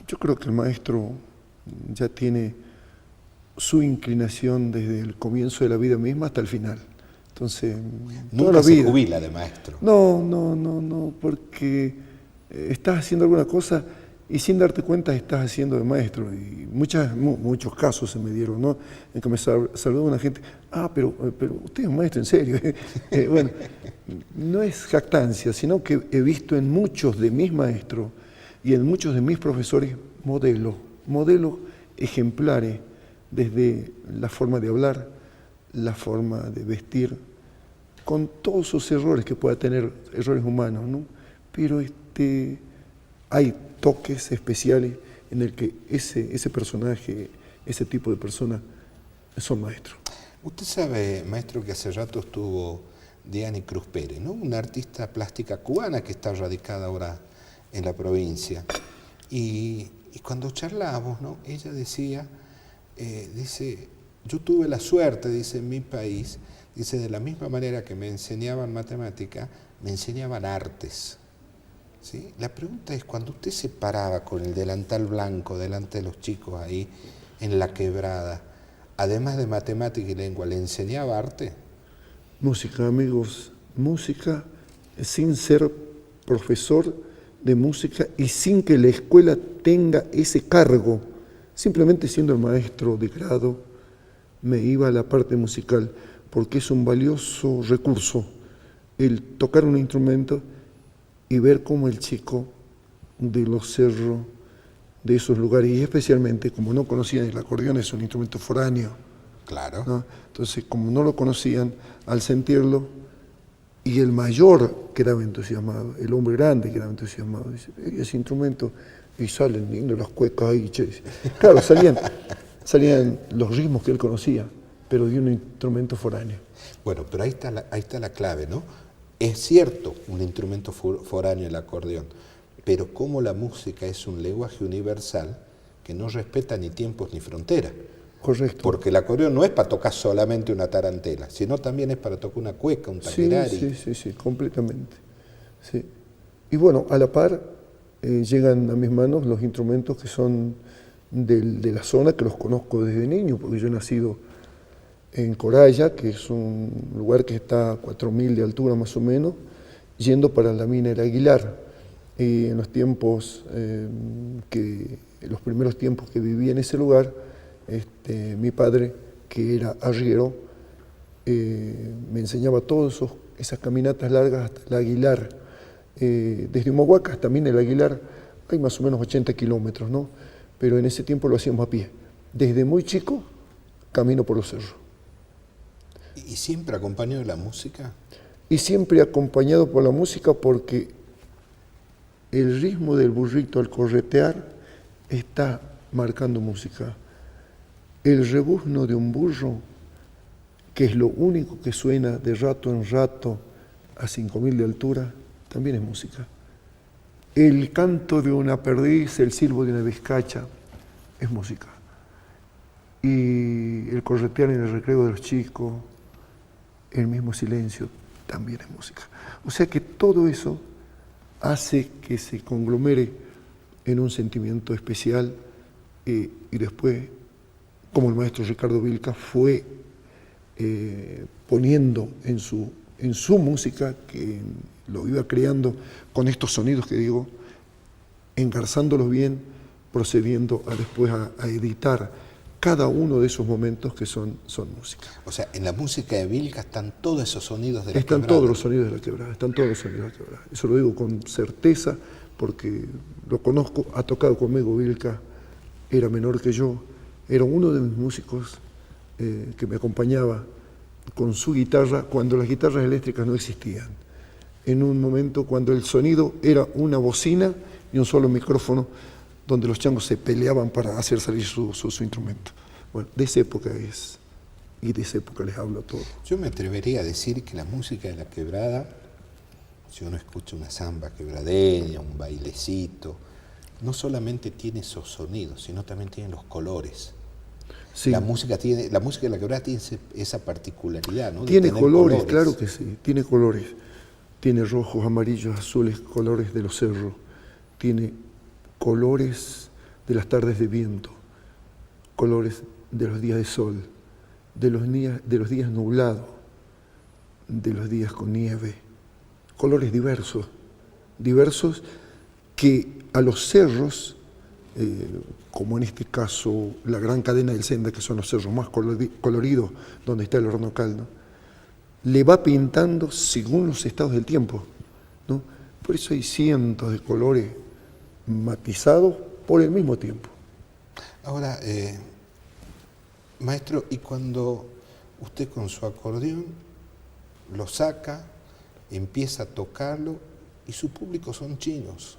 yo creo que el maestro ya tiene su inclinación desde el comienzo de la vida misma hasta el final. Entonces, nunca toda la se vida. Jubila de maestro. No, porque estás haciendo alguna cosa y sin darte cuenta estás haciendo de maestro. Y muchos casos se me dieron, ¿no? En que me saludó una gente, pero usted es un maestro, en serio. Bueno, no es jactancia, sino que he visto en muchos de mis maestros y en muchos de mis profesores modelos ejemplares, desde la forma de hablar, la forma de vestir, con todos sus errores que pueda tener, errores humanos, ¿no? Pero hay toques especiales en el que ese personaje, ese tipo de personas son maestros. Usted sabe, maestro, que hace rato estuvo Diani Cruz Pérez, ¿no?, una artista plástica cubana que está radicada ahora en la provincia. Y cuando charlábamos, ¿no?, ella decía, dice, yo tuve la suerte, dice, en mi país, dice, de la misma manera que me enseñaban matemática, me enseñaban artes. ¿Sí? La pregunta es, cuando usted se paraba con el delantal blanco delante de los chicos ahí en la quebrada, además de matemática y lengua, ¿le enseñaba arte? Música, amigos, música sin ser profesor de música y sin que la escuela tenga ese cargo, simplemente siendo el maestro de grado, me iba a la parte musical, porque es un valioso recurso el tocar un instrumento y ver cómo el chico de los cerros, de esos lugares, y especialmente como no conocían el acordeón, es un instrumento foráneo. Claro. ¿No? Entonces, como no lo conocían, al sentirlo, y el mayor quedaba entusiasmado, el hombre grande quedaba entusiasmado, dice, ese instrumento, y salen lindos las cuecas ahí, che. Claro, salían los ritmos que él conocía, pero de un instrumento foráneo. Bueno, pero ahí está la clave, ¿no? Es cierto, un instrumento foráneo el acordeón, pero como la música es un lenguaje universal que no respeta ni tiempos ni fronteras. Correcto. Porque el acordeón no es para tocar solamente una tarantela, sino también es para tocar una cueca, un taquerari. Sí, completamente. Sí. Y bueno, a la par llegan a mis manos los instrumentos que son de la zona, que los conozco desde niño, porque yo he nacido en Coralla, que es un lugar que está a 4.000 de altura más o menos, yendo para la mina del Aguilar. Y en los tiempos, los primeros tiempos que viví en ese lugar, mi padre, que era arriero, me enseñaba todas esas caminatas largas hasta el Aguilar. Desde Humahuaca hasta Mina del Aguilar hay más o menos 80 kilómetros, ¿no? Pero en ese tiempo lo hacíamos a pie. Desde muy chico, camino por los cerros. ¿Y siempre acompañado de la música? Y siempre acompañado por la música, porque el ritmo del burrito al corretear está marcando música. El rebuzno de un burro, que es lo único que suena de rato en rato a 5.000 de altura, también es música. El canto de una perdiz, el silbo de una vizcacha, es música. Y el corretear en el recreo de los chicos, el mismo silencio, también es música. O sea que todo eso hace que se conglomere en un sentimiento especial y después, como el maestro Ricardo Vilca fue poniendo en su música, que lo iba creando con estos sonidos que digo, engarzándolos bien, procediendo después a editar cada uno de esos momentos que son música. O sea, en la música de Vilca están todos esos sonidos de la Están quebrada. todos los sonidos de la quebrada, están todos los sonidos de la quebrada. Eso lo digo con certeza porque lo conozco, ha tocado conmigo Vilca, era menor que yo, era uno de mis músicos que me acompañaba con su guitarra cuando las guitarras eléctricas no existían. En un momento cuando el sonido era una bocina y un solo micrófono, donde los changos se peleaban para hacer salir su instrumento. Bueno, de esa época es, y de esa época les hablo a todos. Yo me atrevería a decir que la música de la quebrada, si uno escucha una samba quebradeña, un bailecito, no solamente tiene esos sonidos, sino también tiene los colores. Sí. La música de la quebrada tiene esa particularidad, ¿no? De Tiene tener colores, claro que sí, tiene colores. Tiene rojos, amarillos, azules, colores de los cerros. Tiene colores de las tardes de viento, colores de los días de sol, de los días nublados, de los días con nieve, colores diversos que a los cerros, como en este caso la gran cadena del Senda, que son los cerros más coloridos, donde está el horno caldo, le va pintando según los estados del tiempo, ¿no? Por eso hay cientos de colores matizados por el mismo tiempo. Ahora, maestro, y cuando usted con su acordeón lo saca, empieza a tocarlo, y su público son chinos.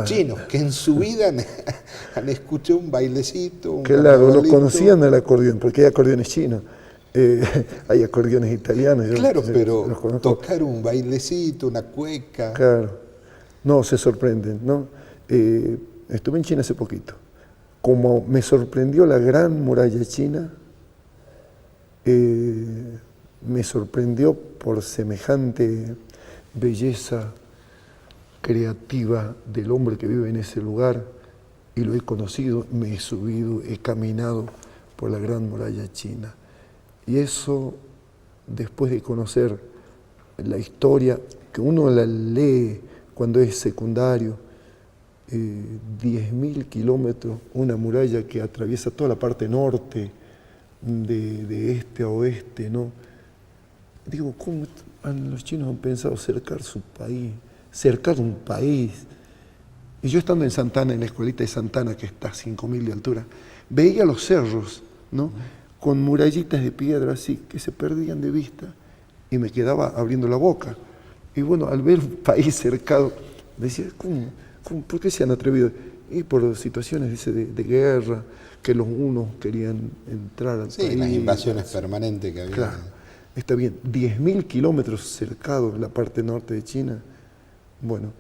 Chinos, que en su vida han escuchado un bailecito, un claro, lo carnavalito. conocían el acordeón, porque hay acordeones chinos, hay acordeones italianos. Claro, pero los conozco. tocar un bailecito, una cueca. Claro, no, se sorprenden, ¿no? Estuve en China hace poquito. Como me sorprendió la gran muralla china, me sorprendió por semejante belleza creativa del hombre que vive en ese lugar, y lo he conocido, me he subido, he caminado por la gran muralla china. Y eso, después de conocer la historia, que uno la lee cuando es secundario, 10.000 kilómetros, una muralla que atraviesa toda la parte norte, de este a oeste, ¿no? Digo, ¿cómo los chinos han pensado cercar su país? Cercar un país. Y yo estando en Santana, en la escuelita de Santana, que está a 5.000 de altura, veía los cerros, ¿no? Con murallitas de piedra así, que se perdían de vista, y me quedaba abriendo la boca. Y bueno, al ver un país cercado, decía, ¿por qué se han atrevido? Y por situaciones, dice, de guerra, que los unos querían entrar al país. Sí, las invasiones permanentes que había. Claro, está bien, 10.000 kilómetros cercados la parte norte de China. Bueno,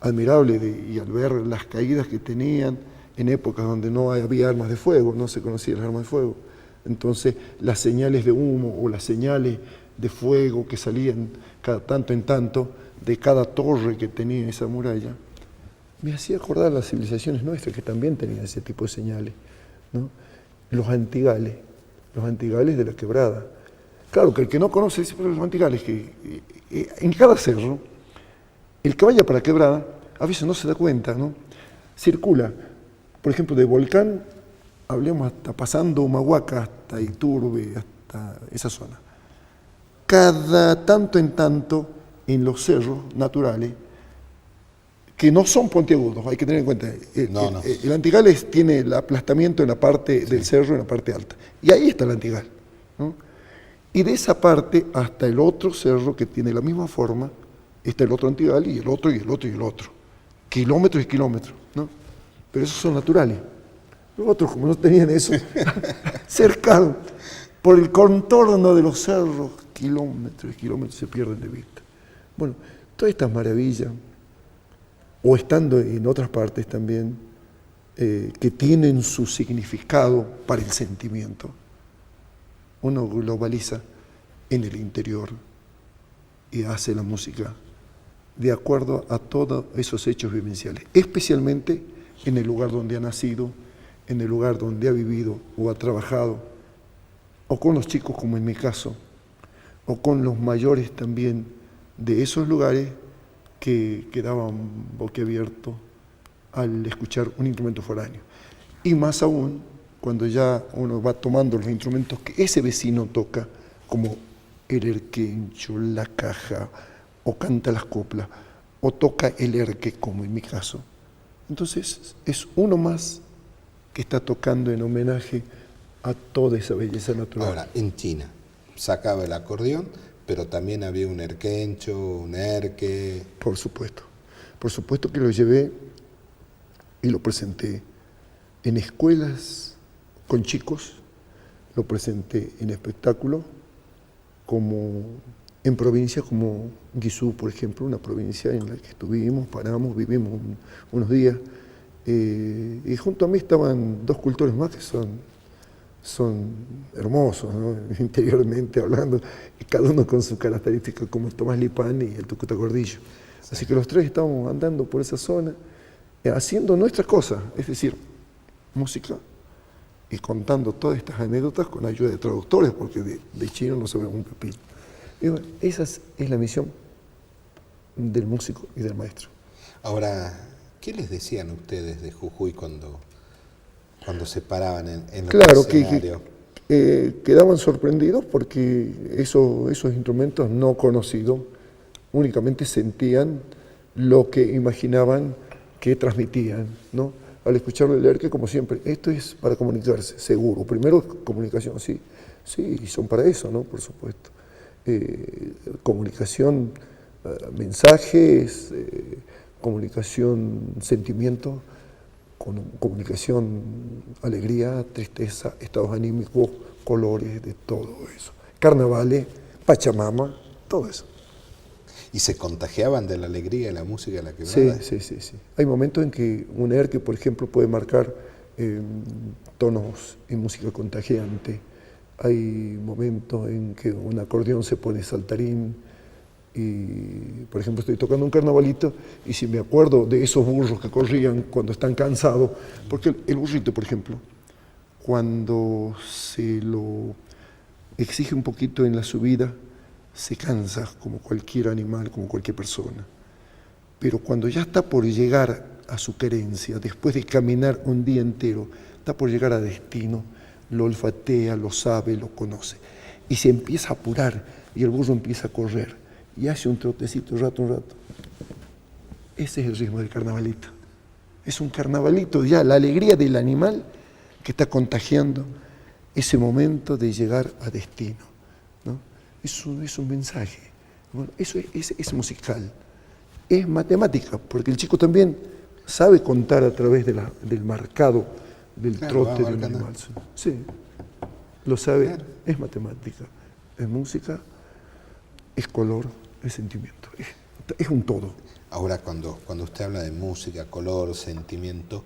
admirable, y al ver las caídas que tenían en épocas donde no había armas de fuego, no se conocían las armas de fuego. Entonces, las señales de humo o las señales de fuego que salían cada tanto en tanto de cada torre que tenía esa muralla, me hacía acordar las civilizaciones nuestras que también tenían ese tipo de señales, ¿no? Los antigales de la quebrada. Claro que el que no conoce dice, pero los antigales, que en cada cerro, el que vaya para quebrada, a veces no se da cuenta, ¿no? Circula, por ejemplo, de Volcán, hablemos hasta pasando Humahuaca, hasta Iturbe, hasta esa zona. Cada tanto en tanto, en los cerros naturales, que no son puntiagudos, hay que tener en cuenta. El Antigales tiene el aplastamiento en la parte del cerro, en la parte alta. Y ahí está el Antigal, ¿no? Y de esa parte hasta el otro cerro que tiene la misma forma, está el otro Antigal y el otro y el otro y el otro. Kilómetros y kilómetros, ¿no? Pero esos son naturales. Los otros, como no tenían eso, cercados por el contorno de los cerros, kilómetros y kilómetros se pierden de vista. Bueno, todas estas maravillas, o estando en otras partes también, que tienen su significado para el sentimiento, uno globaliza en el interior y hace la música de acuerdo a todos esos hechos vivenciales, especialmente en el lugar donde ha nacido, en el lugar donde ha vivido o ha trabajado, o con los chicos como en mi caso, o con los mayores también de esos lugares que quedaban boquiabiertos al escuchar un instrumento foráneo. Y más aún, cuando ya uno va tomando los instrumentos que ese vecino toca, como el erquencho, la caja, o canta las coplas, o toca el erque, como en mi caso. Entonces es uno más que está tocando en homenaje a toda esa belleza natural. Ahora, en China, sacaba el acordeón, pero también había un erquencho, un erque. Por supuesto que lo llevé y lo presenté en escuelas con chicos, lo presenté en espectáculos, como en provincias como Guizhou, por ejemplo, una provincia en la que estuvimos, paramos, vivimos unos días, y junto a mí estaban dos cultores más que son hermosos, ¿no? Interiormente hablando, y cada uno con sus características, como Tomás Lipán y el Tucuta Gordillo. Sí. Así que los tres estábamos andando por esa zona, haciendo nuestras cosas, es decir, música, y contando todas estas anécdotas con ayuda de traductores, porque de chino no sabemos un pepino. Y bueno, esa es la misión del músico y del maestro. Ahora, ¿qué les decían ustedes de Jujuy cuando se paraban en el escenario? Que quedaban sorprendidos porque esos instrumentos no conocidos únicamente sentían lo que imaginaban que transmitían, ¿no? Al escucharlo el erque, como siempre, esto es para comunicarse, seguro. Primero, comunicación, sí, y son para eso, ¿no? Por supuesto. Comunicación, mensajes, comunicación, sentimientos, comunicación, alegría, tristeza, estados anímicos, colores, de todo eso. Carnavales, Pachamama, todo eso. ¿Y se contagiaban de la alegría de la música de la quebrada? Sí. Hay momentos en que un erque, por ejemplo, puede marcar tonos en música contagiante. Hay momentos en que un acordeón se pone saltarín. Y, por ejemplo, estoy tocando un carnavalito y si me acuerdo de esos burros que corrían cuando están cansados, porque el burrito, por ejemplo, cuando se lo exige un poquito en la subida, se cansa como cualquier animal, como cualquier persona. Pero cuando ya está por llegar a su querencia, después de caminar un día entero, está por llegar a destino, lo olfatea, lo sabe, lo conoce. Y se empieza a apurar y el burro empieza a correr y hace un trotecito un rato. Ese es el ritmo del carnavalito. Es un carnavalito ya, la alegría del animal que está contagiando ese momento de llegar a destino, ¿no? Es un mensaje. Bueno, eso es musical. Es matemática, porque el chico también sabe contar a través del marcado del trote de un animal. Sí, lo sabe, claro. Es matemática, es música, es color, es sentimiento, es un todo. Ahora, cuando usted habla de música, color, sentimiento,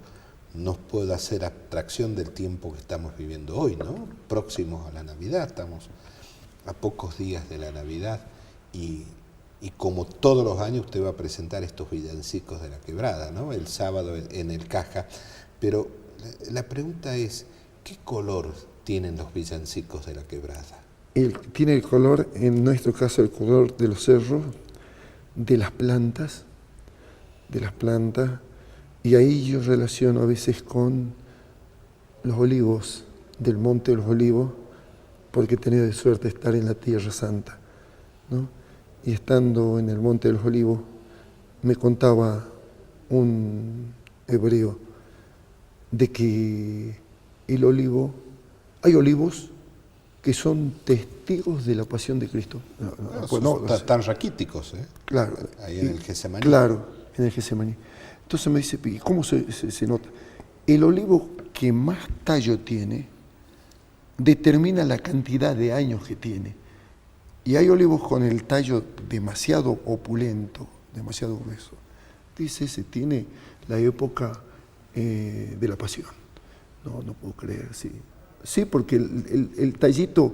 nos puede hacer abstracción del tiempo que estamos viviendo hoy, ¿no? Próximos a la Navidad, estamos a pocos días de la Navidad y como todos los años usted va a presentar estos villancicos de la quebrada, ¿no? El sábado en el Caja, pero la pregunta es, ¿qué color tienen los villancicos de la quebrada? Tiene el color, en nuestro caso, el color de los cerros, de las plantas, y ahí yo relaciono a veces con los olivos, del Monte de los Olivos, porque he tenido de suerte de estar en la Tierra Santa, ¿no? Y estando en el Monte de los Olivos, me contaba un hebreo de que hay olivos que son testigos de la pasión de Cristo. Tan raquíticos, ¿eh? Claro. Ahí en el Getsemaní. Claro, en el Getsemaní. Entonces me dice, ¿y cómo se nota? El olivo que más tallo tiene determina la cantidad de años que tiene. Y hay olivos con el tallo demasiado opulento, demasiado grueso. Dice, se tiene la época de la pasión. No puedo creer, sí. Sí, porque el tallito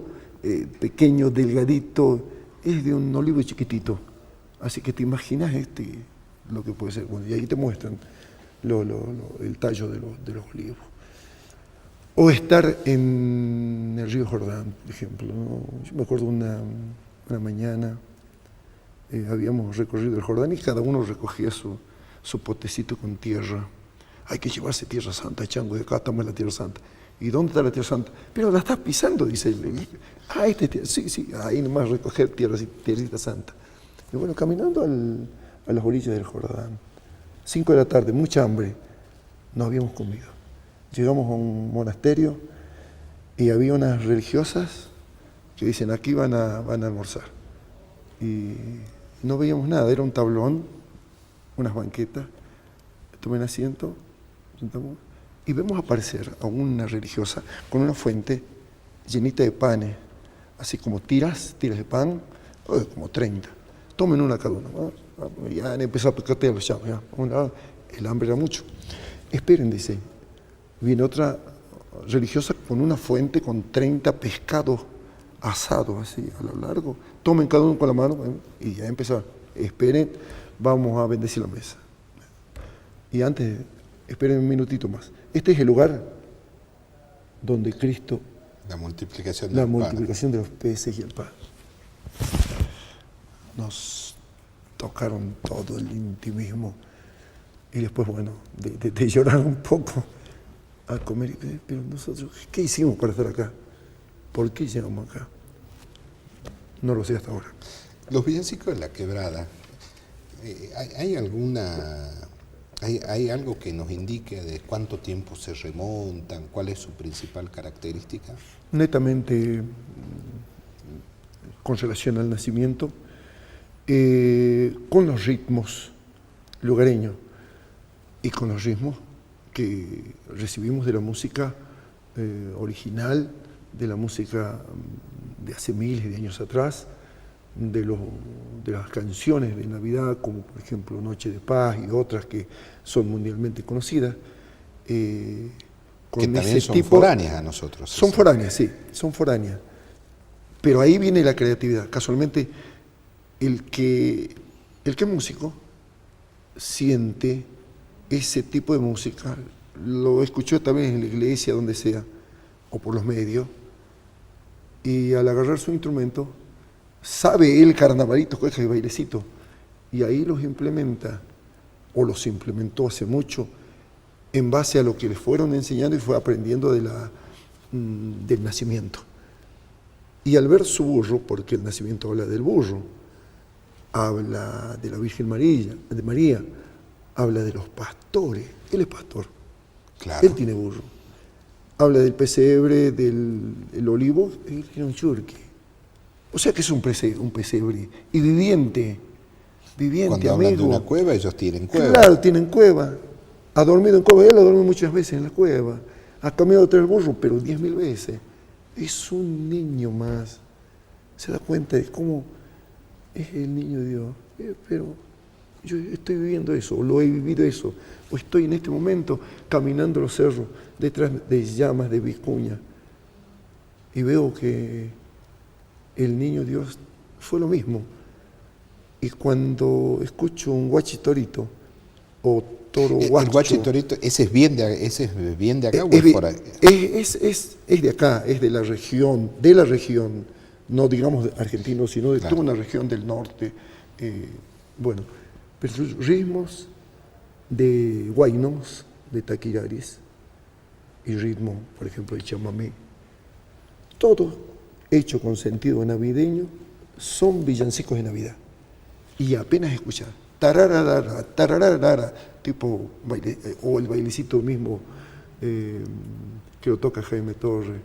pequeño, delgadito, es de un olivo chiquitito. Así que te imaginas lo que puede ser. Bueno, y ahí te muestran el tallo de los olivos. O estar en el río Jordán, por ejemplo, ¿no? Yo me acuerdo una mañana habíamos recorrido el Jordán y cada uno recogía su potecito con tierra. Hay que llevarse Tierra Santa, chango, de acá estamos en la Tierra Santa. ¿Y dónde está la Tierra Santa? Pero la estás pisando, dice él. Sí, ahí nomás recoger tierrita santa. Y bueno, caminando a las orillas del Jordán, 5 de la tarde, mucha hambre, no habíamos comido. Llegamos a un monasterio y había unas religiosas que dicen, aquí van a almorzar. Y no veíamos nada, era un tablón, unas banquetas, tomen asiento, sentamos, y vemos aparecer a una religiosa con una fuente llenita de panes, así como tiras de pan, como 30. Tomen una cada uno. Ya han empezado a picotear los chavos, el hambre era mucho. Esperen, dice, viene otra religiosa con una fuente con 30 pescados asados, así, a lo largo. Tomen cada uno con la mano, y ya empezaron. Esperen, vamos a bendecir la mesa. Y antes, esperen un minutito más. Este es el lugar donde Cristo, la multiplicación de los peces y el pan. Nos tocaron todo el intimismo y después, bueno, de llorar un poco a comer. Pero nosotros, ¿qué hicimos para estar acá? ¿Por qué llegamos acá? No lo sé hasta ahora. Los villancicos de la Quebrada, ¿hay algo que nos indique de cuánto tiempo se remontan? ¿Cuál es su principal característica? Netamente con relación al nacimiento, con los ritmos lugareños y con los ritmos que recibimos de la música original, de la música de hace miles de años atrás, de las canciones de Navidad, como por ejemplo Noche de Paz y otras que son mundialmente conocidas. Que también son foráneas a nosotros. Son foráneas, sí, son foráneas. Pero ahí viene la creatividad. Casualmente, el que es músico siente ese tipo de música, lo escuchó también en la iglesia, donde sea, o por los medios, y al agarrar su instrumento, sabe el carnavalito, coge el bailecito, y ahí los implementa, o los implementó hace mucho, en base a lo que le fueron enseñando y fue aprendiendo del nacimiento. Y al ver su burro, porque el nacimiento habla del burro, habla de la Virgen María, habla de los pastores, él es pastor, claro. Él tiene burro. Habla del pesebre, del olivo, él tiene un churque. O sea que es un pesebre, y viviente, Cuando amigo. hablan de una cueva, ellos tienen cueva. Claro, tienen cueva. Ha dormido en cueva, él ha dormido muchas veces en la cueva. Ha cambiado tras el burro, pero 10.000 veces. Es un niño más. Se da cuenta de cómo es el niño de Dios. Pero yo estoy viviendo eso, o lo he vivido eso, o estoy en este momento caminando los cerros detrás de llamas de Vicuña y veo que el niño Dios fue lo mismo. Y cuando escucho un guachitorito o toro guacho... El guachitorito, ¿ese es bien de acá o es es por ahí? Es de acá, es de la región, no digamos argentino, sino de toda una región del norte. Bueno, pero ritmos de guaynos, de taquiraris, y ritmo, por ejemplo, de chamamé, todo hecho con sentido navideño, son villancicos de Navidad. Y apenas escuchar, tararara, tararara, tipo baile, o el bailecito mismo que lo toca Jaime Torre,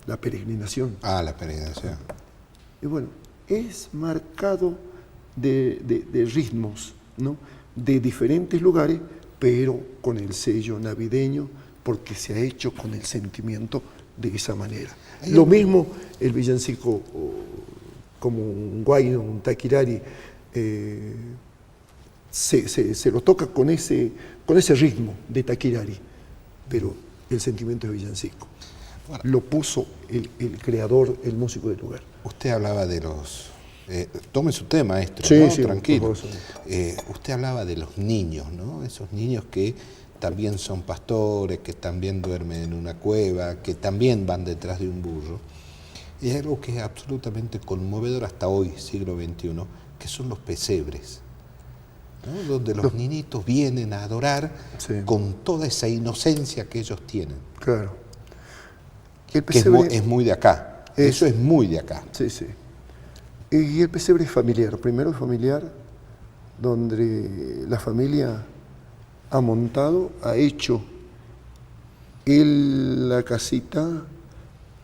la peregrinación. La peregrinación. Y bueno, es marcado de ritmos, ¿no? De diferentes lugares, pero con el sello navideño, porque se ha hecho con el sentimiento de esa manera. Lo mismo el villancico, como un guayno, un taquirari, se lo toca con ese ritmo de taquirari, pero el sentimiento es villancico. Bueno, lo puso el creador, el músico del lugar. Usted hablaba de los... tome su tema, maestro, sí, ¿no? Sí, tranquilo. Usted hablaba de los niños, ¿no? Esos niños que también son pastores, que también duermen en una cueva, que también van detrás de un burro. Y hay algo que es absolutamente conmovedor hasta hoy, siglo XXI, que son los pesebres, ¿no? Donde los niñitos vienen a adorar con toda esa inocencia que ellos tienen. Claro. El Que pesebre es muy de acá. Eso es muy de acá. Sí, sí. Y el pesebre es familiar. Primero es familiar, donde la familia ha montado, ha hecho la casita,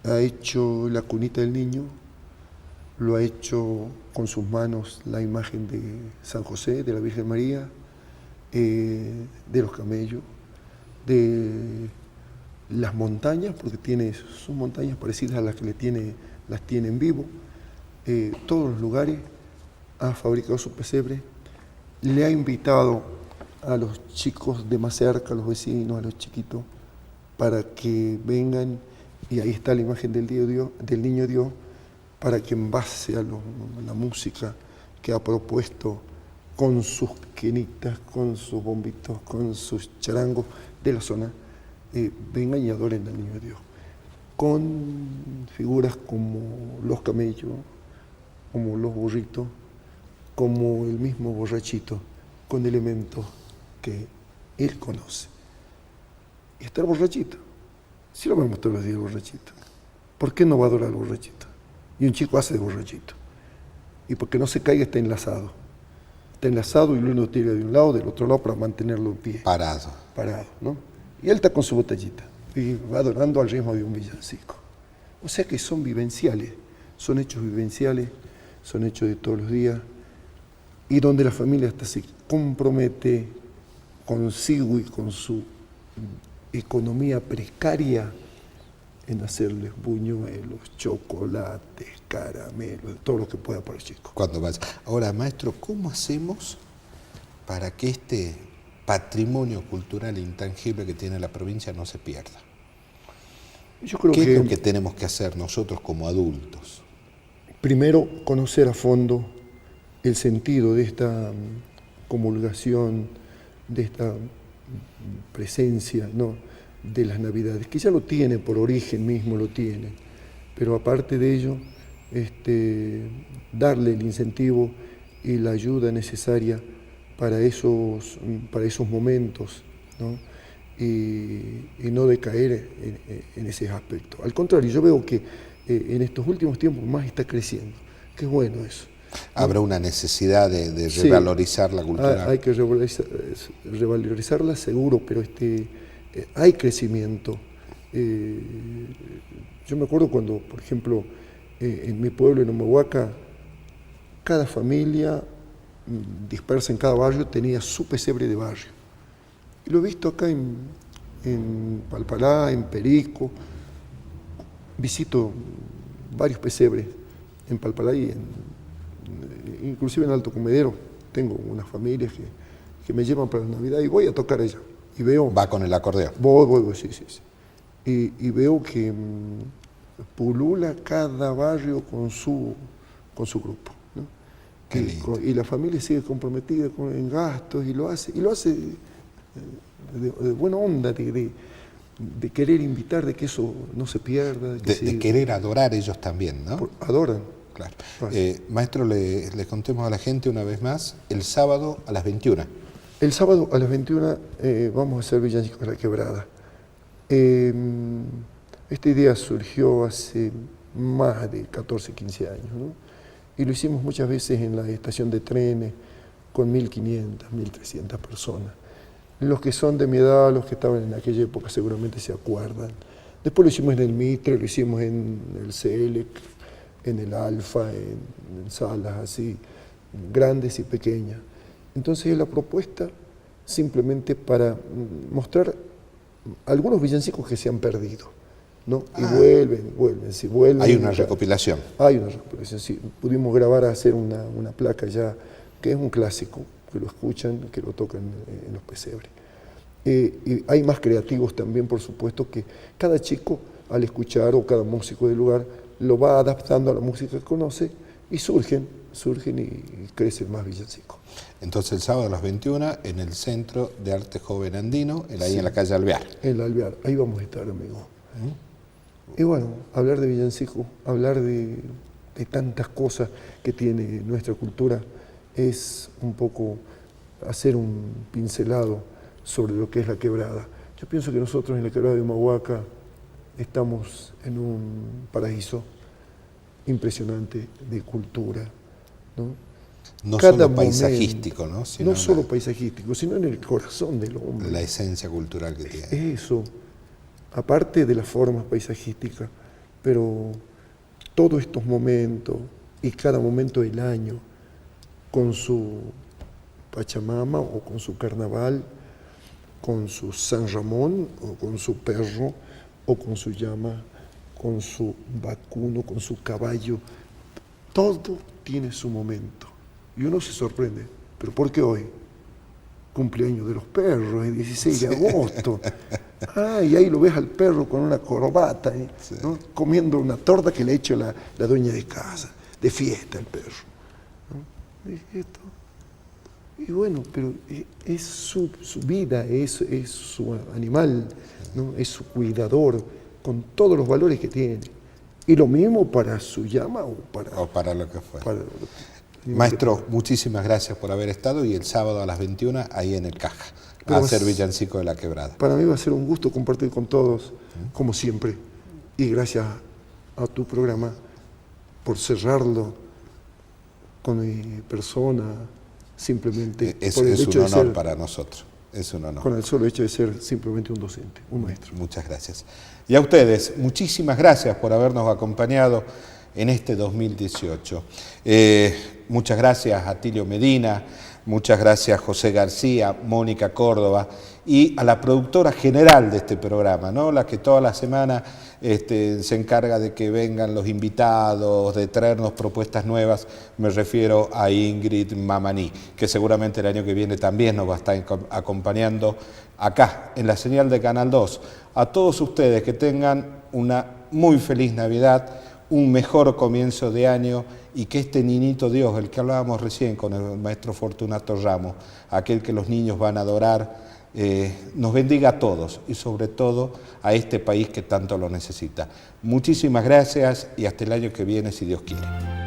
ha hecho la cunita del niño, lo ha hecho con sus manos la imagen de San José, de la Virgen María, de los camellos, de las montañas, porque son montañas parecidas a las que las tiene en vivo. Todos los lugares ha fabricado su pesebre, le ha invitado a los chicos de más cerca, a los vecinos, a los chiquitos, para que vengan, y ahí está la imagen del Niño Dios, para que en base a la música que ha propuesto con sus quenitas, con sus bombitos, con sus charangos de la zona, vengan y adoren al Niño Dios. Con figuras como los camellos, como los burritos, como el mismo borrachito, con elementos que él conoce. Y está el borrachito. Si lo vemos todos los días, el borrachito. ¿Por qué no va a adorar al borrachito? Y un chico hace de borrachito. Y porque no se caiga, está enlazado. Está enlazado y uno tira de un lado, del otro lado, para mantenerlo en pie. Parado, ¿no? Y él está con su botellita y va adorando al ritmo de un villancico. O sea que son vivenciales, son hechos vivenciales, son hechos de todos los días, y donde la familia hasta se compromete consigo y con su economía precaria en hacerles buñuelos, chocolates, caramelos, todo lo que pueda para el chico. Cuando vaya. Ahora, maestro, ¿cómo hacemos para que este patrimonio cultural intangible que tiene la provincia no se pierda? Yo creo ¿Qué que es lo que tenemos que hacer nosotros como adultos? Primero, conocer a fondo el sentido de esta comulgación, de esta presencia, ¿no?, de las Navidades, que ya lo tiene, por origen mismo lo tiene, pero aparte de ello, darle el incentivo y la ayuda necesaria para esos momentos, ¿no?, y no decaer en ese aspecto. Al contrario, yo veo que en estos últimos tiempos más está creciendo. Qué bueno eso. Habrá una necesidad de revalorizar la cultura. Hay que revalorizarla, seguro, pero hay crecimiento. Yo me acuerdo cuando, por ejemplo, en mi pueblo, en Humahuaca, cada familia dispersa en cada barrio tenía su pesebre de barrio. Y lo he visto acá en Palpalá, en Perico. Visito varios pesebres en Palpalá y inclusive en Alto Comedero. Tengo unas familias que me llevan para la Navidad y voy a tocar allá. Y veo, ¿Va con el acordeón? Voy, sí. Y veo que pulula cada barrio con su grupo, ¿no? Y la familia sigue comprometida en gastos y lo hace de buena onda, de querer invitar, de que eso no se pierda. De querer adorar ellos también, ¿no? Adoran. Claro. Maestro, le contemos a la gente una vez más, el sábado a las 21. El sábado a las 21 vamos a hacer Villancicos La Quebrada. Esta idea surgió hace más de 14, 15 años, ¿no? Y lo hicimos muchas veces en la estación de trenes con 1.500, 1.300 personas. Los que son de mi edad, los que estaban en aquella época seguramente se acuerdan. Después lo hicimos en el Mitre, lo hicimos en el CELEC, en el Alfa, en salas así, grandes y pequeñas. Entonces la propuesta simplemente para mostrar algunos villancicos que se han perdido, ¿no? Y vuelven. Hay una recopilación. Hay una recopilación, sí. Pudimos grabar, hacer una placa ya, que es un clásico, que lo escuchan, que lo tocan en los pesebres. Y hay más creativos también, por supuesto, que cada chico, al escuchar, o cada músico del lugar, lo va adaptando a la música que conoce, y surgen y crecen más villancicos. Entonces el sábado a las 21 en el Centro de Arte Joven Andino, ahí en la calle Alvear. En la Alvear, ahí vamos a estar, amigo. Y bueno, hablar de villancico, hablar de tantas cosas que tiene nuestra cultura, es un poco hacer un pincelado sobre lo que es la quebrada. Yo pienso que nosotros en la quebrada de Humahuaca estamos en un paraíso impresionante de cultura, ¿no? No Cada solo momento, paisajístico, ¿no? Sino no solo paisajístico, sino en el corazón del hombre. la esencia cultural que tiene. Eso, aparte de las formas paisajísticas, pero todos estos momentos y cada momento del año, con su Pachamama o con su carnaval, con su San Ramón o con su perro o con su llama, con su vacuno, con su caballo, todo tiene su momento. Y uno se sorprende, pero ¿por qué hoy? Cumpleaños de los perros, el 16 de agosto. Ah, y ahí lo ves al perro con una corbata, ¿no? Comiendo una torta que le ha hecho la dueña de casa, de fiesta el perro, ¿no? Y bueno, pero es su vida, es su animal, ¿no? Es su cuidador, con todos los valores que tiene. Y lo mismo para su llama o para lo que fue. para- Maestro, muchísimas gracias por haber estado y el sábado a las 21 ahí en el Caja, a Pero hacer Villancico de la Quebrada. Para mí va a ser un gusto compartir con todos, como siempre. Y gracias a tu programa por cerrarlo con mi persona, simplemente Es por el un hecho de honor ser, para nosotros, es un honor. con el solo hecho de ser simplemente un docente, un maestro. Muchas gracias. Y a ustedes, muchísimas gracias por habernos acompañado en este 2018. Muchas gracias a Tilio Medina, muchas gracias a José García, Mónica Córdoba y a la productora general de este programa, ¿no? La que toda la semana se encarga de que vengan los invitados, de traernos propuestas nuevas. Me refiero a Ingrid Mamaní, que seguramente el año que viene también nos va a estar acompañando acá, en la señal de Canal 2. A todos ustedes que tengan una muy feliz Navidad, un mejor comienzo de año y que este niñito Dios, el que hablábamos recién con el maestro Fortunato Ramos, aquel que los niños van a adorar, nos bendiga a todos y sobre todo a este país que tanto lo necesita. Muchísimas gracias y hasta el año que viene, si Dios quiere.